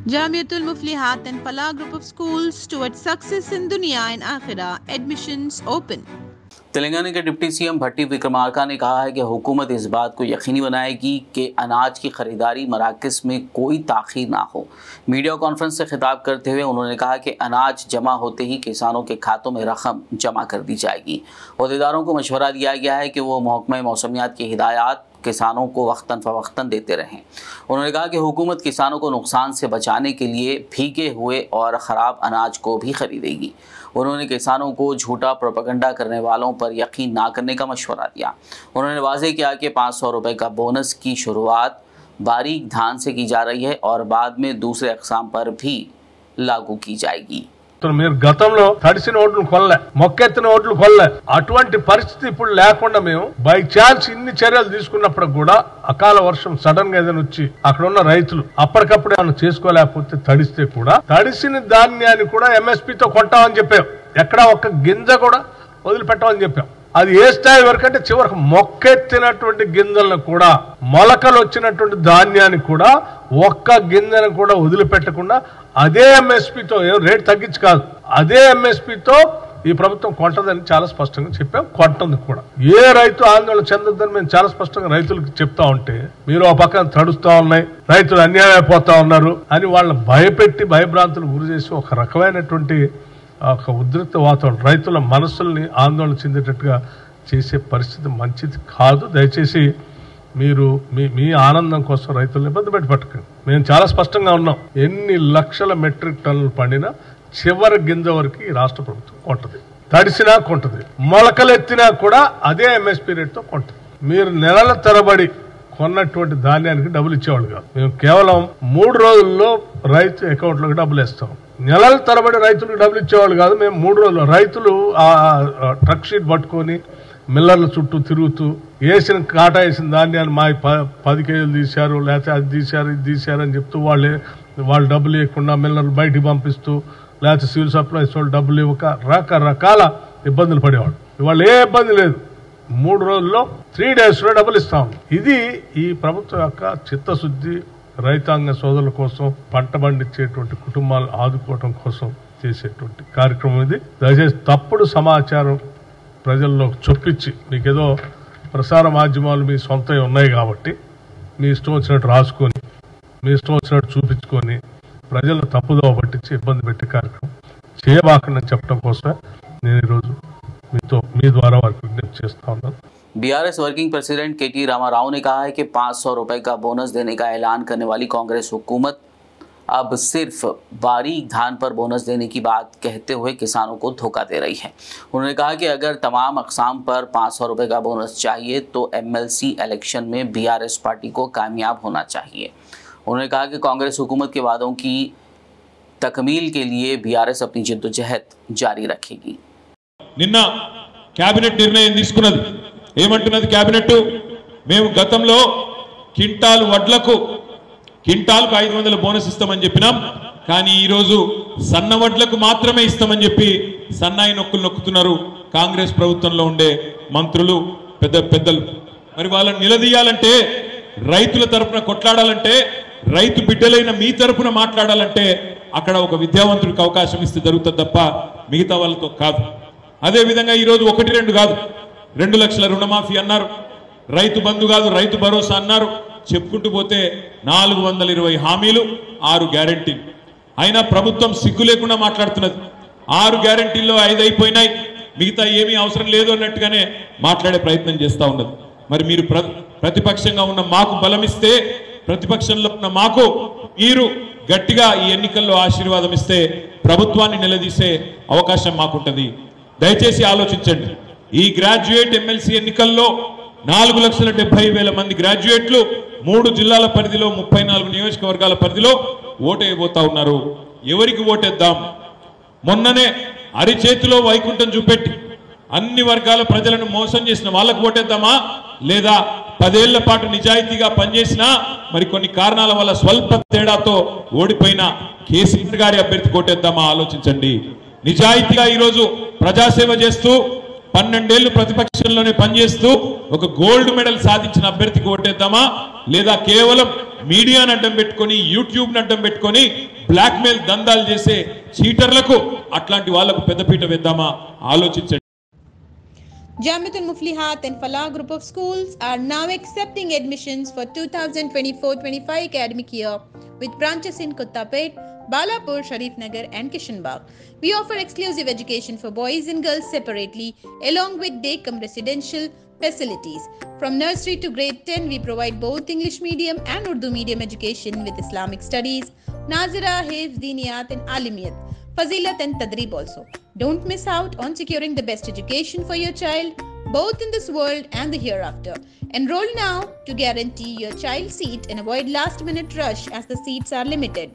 Jamiatul Muflihat and Falah group of schools towards success in dunya and akhirah. Admissions open. Telangana के deputy CM भट्टी विक्रमार्का ने कहा है कि हुकूमत इस बात को यकीनी बनाएगी कि अनाज की खरीदारी मराकज़ में कोई ताख़ीर ना हो। मीडिया कॉन्फ्रेंस से खिताब करते हुए उन्होंने कहा कि अनाज जमा होते ही किसानों के खातों में रकम जमा कर दी जाएगी। अहदेदारों को मशवरा दिया गया है कि वो महकमा मौसमियात की हिदायत किसानों को वक्तन फ़वक्तन देते रहें। उन्होंने कहा कि हुकूमत किसानों को नुकसान से बचाने के लिए भीगे हुए और ख़राब अनाज को भी ख़रीदेगी। उन्होंने किसानों को झूठा प्रोपेगेंडा करने वालों पर यकीन ना करने का मशवरा दिया। उन्होंने वाज़ेह किया कि 500 रुपये का बोनस की शुरुआत बारीक धान से की जा रही है और बाद में दूसरे अक़साम पर भी लागू की जाएगी। మీరు గతంలో తడిసిన ఓట్లు కొల్లే మొక్కెత్తిన ఓట్లు కొల్లే అటువంటి పరిస్థితి ఇప్పుడు లేకుండా మేము బై ఛాన్స్ ఇన్ని చర్యలు తీసుకున్నప్పుడు కూడా అకాల వర్షం సడన్ గా ఏదైనా వచ్చి అక్కడ ఉన్న రైతులు అప్పటికప్పుడు ఏమైనా చేసుకోలేకపోతే తడిస్తే కూడా తడిసిన ధాన్యాన్ని కూడా ఎంఎస్పీతో కొంటామని చెప్పాం। ఎక్కడ ఒక్క గింజ కూడా వదిలిపెట్టమని చెప్పాం। అది ఏ స్థాయి వరకు అంటే చివరికి మొక్కెత్తినటువంటి గింజలను కూడా మొలకలు వచ్చినటువంటి ధాన్యాన్ని కూడా ఒక్క గింజను కూడా వదిలిపెట్టకుండా అదే ఎంఎస్పీతో రేట్ తగ్గించి కాదు అదే ఎంఎస్పీతో ఈ ప్రభుత్వం కొంటదని చాలా స్పష్టంగా చెప్పాం। కొంటుంది కూడా ఏ రైతు ఆందోళన చెందొద్దని మేము చాలా స్పష్టంగా రైతులకు చెప్తా ఉంటే మీరు ఆ పక్కన తడుస్తా ఉన్నాయి రైతులు అన్యాయం అయిపోతా ఉన్నారు అని వాళ్ళని భయపెట్టి భయభ్రాంతులు గురి చేసి ఒక రకమైనటువంటి ఒక ఉద్రిక్త వాతావరణం రైతుల మనసుల్ని ఆందోళన చెందేటట్టుగా చేసే పరిస్థితి మంచిది కాదు। దయచేసి మీరు మీ ఆనందం కోసం రైతులను ఇబ్బంది పెట్టకండి। మేము చాలా స్పష్టంగా ఉన్నాం ఎన్ని లక్షల మెట్రిక్ టన్నులు పండినా చివరి గింజ వరకు ఈ రాష్ట్ర ప్రభుత్వం కొంటది తడిసినా కొంటది మొలకలెత్తినా కూడా అదే ఎంఎస్పీ రేట్తో కొంటది। మీరు నెలల తరబడి కొన్నటువంటి ధాన్యానికి డబ్బులు ఇచ్చేవాళ్ళు కాదు మేము కేవలం 3 రోజుల్లో రైతు అకౌంట్లోకి డబ్బులు వేస్తాం। నెలల తరబడి రైతులకు డబ్బులు ఇచ్చేవాళ్ళు కాదు మేము 3 రోజులు రైతులు ఆ ట్రక్ షీట్ పట్టుకొని మిల్లర్ల చుట్టూ తిరుగుతూ వేసిన కాటా వేసిన ధాన్యాన్ని మా 10 కేజీలు తీశారు లేకపోతే అది తీశారు ఇది తీశారు అని చెప్తూ వాళ్ళు డబ్బులు ఇవ్వకుండా మిల్లర్లు బయటికి పంపిస్తూ లేకపోతే సివిల్ సప్లైస్ వాళ్ళు డబ్బులు ఇవ్వక రకరకాల ఇబ్బందులు పడేవాళ్ళు। ఇవాళ ఏ ఇబ్బంది లేదు 3 రోజుల్లో 3 డేస్లో డబ్బులు ఇస్తాం। ఇది ఈ ప్రభుత్వం యొక్క చిత్తశుద్ధి రైతాంగ సోదరుల కోసం పంట పండించేటువంటి కుటుంబాలు ఆదుకోవడం కోసం చేసేటువంటి కార్యక్రమం ఇది। దయచేసి తప్పుడు సమాచారం ప్రజల్లో చొప్పించి మీకేదో ప్రసార మాధ్యమాలు మీ సొంతవి ఉన్నాయి కాబట్టి మీ ఇష్టం వచ్చినట్టు రాసుకొని మీ ఇష్టం వచ్చినట్టు చూపించుకొని ప్రజలను తప్పుదోవ పట్టించి ఇబ్బంది పెట్టే కార్యక్రమం చేయబాకుండా చెప్పడం కోసమే నేను ఈరోజు మీ ద్వారా వారికి విజ్ఞప్తి చేస్తా ఉన్నాను। बीआरएस वर्किंग प्रेसिडेंट केटी रामाराव ने कहा है कि 500 रुपए का बोनस देने का ऐलान करने वाली कांग्रेस हुकूमत अब सिर्फ बारीक धान पर बोनस देने की बात कहते हुए किसानों को धोखा दे रही है। उन्होंने कहा कि अगर तमाम अक़साम पर 500 रुपए का बोनस चाहिए तो एमएलसी इलेक्शन में बीआरएस पार्टी को कामयाब होना चाहिए। उन्होंने कहा कि कांग्रेस हुकूमत के वादों की तकमील के लिए बीआरएस अपनी जिद्दोजहद जारी रखेगी। నిన్న క్యాబినెట్ నిర్ణయం తీసుకున్నది ఏమంటున్నది క్యాబినెట్ మేము గతంలో క్వింటాల్ వడ్లకు క్వింటాల్కు 500 బోనస్ ఇస్తామని చెప్పినాం కానీ ఈ రోజు సన్న వడ్లకు మాత్రమే ఇస్తామని చెప్పి సన్నాయి నొక్కులు నొక్కుతున్నారు కాంగ్రెస్ ప్రభుత్వంలో ఉండే మంత్రులు పెద్దలు। మరి వాళ్ళని నిలదీయాలంటే రైతుల తరపున కొట్లాడాలంటే రైతు బిడ్డలైన మీ తరపున మాట్లాడాలంటే అక్కడ ఒక విద్యావంతుడికి అవకాశం ఇస్తే జరుగుతుంది తప్ప మిగతా వాళ్ళతో కాదు। అదే విధంగా ఈ రోజు 1-2 కాదు 2 లక్షల రుణమాఫీ అన్నారు రైతు బంధు కాదు రైతు భరోసా అన్నారు చెప్పుకుంటూ పోతే 420 హామీలు 6 గ్యారెంటీలు అయినా ప్రభుత్వం సిగ్గు లేకుండా మాట్లాడుతున్నది 6 గ్యారెంటీల్లో 5 అయిపోయినాయి మిగతా ఏమీ అవసరం లేదు అన్నట్టుగానే మాట్లాడే ప్రయత్నం చేస్తూ ఉన్నది। మరి మీరు ప్రతిపక్షంగా ఉన్న మాకు బలమిస్తే ప్రతిపక్షంలో ఉన్న మాకు మీరు గట్టిగా ఈ ఎన్నికల్లో ఆశీర్వాదం ఇస్తే ప్రభుత్వాన్ని నిలదీసే అవకాశం మాకుంటది। దయచేసి ఆలోచించండి ఈ గ్రాడ్యుయేట్ ఎమ్మెల్సీ ఎన్నికల్లో 4,70,000 మంది గ్రాడ్యుయేట్లు 3 జిల్లాల పరిధిలో 34 నియోజకవర్గాల పరిధిలో ఓటేయబోతా ఉన్నారు। ఎవరికి ఓటేద్దాం? మొన్ననే అరిచేతిలో వైకుంఠం చూపెట్టి అన్ని వర్గాల ప్రజలను మోసం చేసిన వాళ్ళకు ఓటేద్దామా లేదా 10 ఏళ్ల పాటు నిజాయితీగా పనిచేసినా మరి కొన్ని కారణాల వల్ల స్వల్ప తేడాతో ఓడిపోయిన కేసీఆర్ గారి అభ్యర్థి ఓటేద్దామా ఆలోచించండి। నిజాయితీగా ఈరోజు ప్రజాసేవ చేస్తూ 12 ఏళ్లు ప్రతిపక్షంలోనే పనిచేస్తూ ఒక గోల్డ్ మెడల్ సాధించిన అభ్యర్థికి ఓటేద్దామా, లేదా కేవలం మీడియాను అడ్డం పెట్టుకొని యూట్యూబ్ అడ్డం పెట్టుకొని బ్లాక్ మెయిల్ దందాలు చేసే చీటర్లకు అట్లాంటి వాళ్లకు పెద్దపీట వేద్దామా ఆలోచించండి. Jamiatul Muflihat and Falah group of schools are now accepting admissions for 2024-25 academic year with branches in Kottapet, Balapur, Sharif Nagar and Kishanbagh. We offer exclusive education for boys and girls separately along with day cum residential facilities. From nursery to grade 10, we provide both English medium and Urdu medium education with Islamic studies, Nazira, Hifz, Diniyat and Alimiyat, Fazilat and Tadrib also. Don't miss out on securing the best education for your child, both in this world and the hereafter. Enroll now to guarantee your child's seat and avoid last-minute rush as the seats are limited.